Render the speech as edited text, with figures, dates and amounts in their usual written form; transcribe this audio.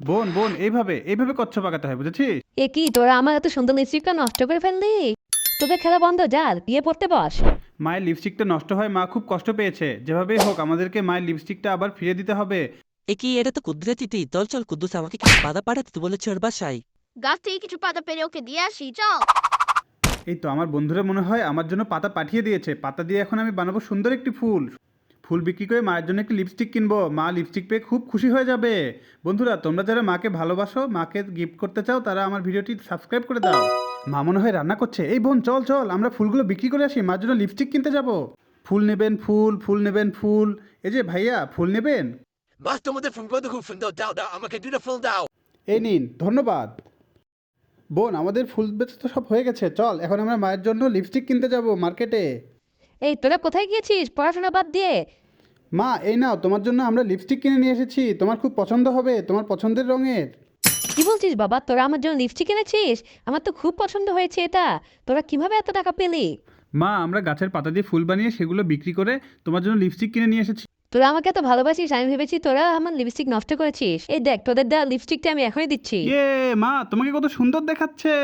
বোন বোন এইভাবে এইভাবে কচ্ছপ আঁকাতে হয়, বুঝেছিস? এ কি তোরা আমার এত সুন্দর লিপস্টিকটা নষ্ট করে ফেললি? তোদের খেলা বন্ধ, যা বিয়ে পড়তে বস। মায়ের লিপস্টিকটা নষ্ট হয়, মা খুব কষ্ট পেয়েছে। যেভাবেই হোক আমাদেরকে মায়ের লিপস্টিকটা আবার ফিরে দিতে হবে। এটা তো কুদ্দুসের চিঠি। চল চল, কুদ্দুস আমাকে কিছু বাধা পাঠাতে তো বলেছে ওর বাসায়। গাছ থেকে কিছু পাতা পেরে ওকে দিয়ে আসি, চল। এই তো আমার বন্ধুরা মনে হয় আমার জন্য পাতা পাঠিয়ে দিয়েছে। পাতা দিয়ে এখন আমি বানাবো সুন্দর একটি ফুল। ফুল বিক্রি করে মায়ের জন্য একটি লিপস্টিক কিনবো। মা লিপস্টিক পেয়ে খুব খুশি হয়ে যাবে। বন্ধুরা, তোমরা যারা মাকে ভালোবাসো, মাকে গিফট করতে চাও, তারা আমার ভিডিওটি সাবস্ক্রাইব করে দাও। মা মনে হয় রান্না করছে। এই বোন, চল চল আমরা ফুলগুলো বিক্রি করে আসি, মার জন্য লিপস্টিক কিনতে যাব। ফুল নেবেন ফুল, ফুল নেবেন ফুল। এই যে ভাইয়া, ফুল নেবেন? Master mother from Brotherhood from the Dow Dow. I'm gonna do the full Dow. এই নিন, ধন্যবাদ। বোন, আমাদের ফুল বেচা তো সব হয়ে গেছে। চল এখন আমরা মায়ের জন্য লিপস্টিক কিনতে যাব মার্কেটে। এই তোরা কোথায় গিয়েছিস পড়াশোনা বাদ দিয়ে? মা, এই নাও, তোমার জন্য আমরা লিপস্টিক কিনে নিয়ে এসেছি। তোমার খুব পছন্দ হবে, তোমার পছন্দের রঙের। কি বলছিস বাবা, তোরা আমার জন্য লিপস্টিক এনেছিস? আমার তো খুব পছন্দ হয়েছে এটা। তোরা কিভাবে এত টাকা পেলি? মা, আমরা গাছের পাতা দিয়ে ফুল বানিয়ে সেগুলো বিক্রি করে তোমার জন্য লিপস্টিক কিনে নিয়ে এসেছি। তোরা আমাকে এত ভালোবাসিস, আমি ভেবেছি তোরা আমার লিপস্টিক নষ্ট করেছিস। এই দেখ, তোদের দেওয়া লিপস্টিকটা আমি এখনই দিচ্ছি। ইয়ে মা, তোমাকে কত সুন্দর দেখাচ্ছে।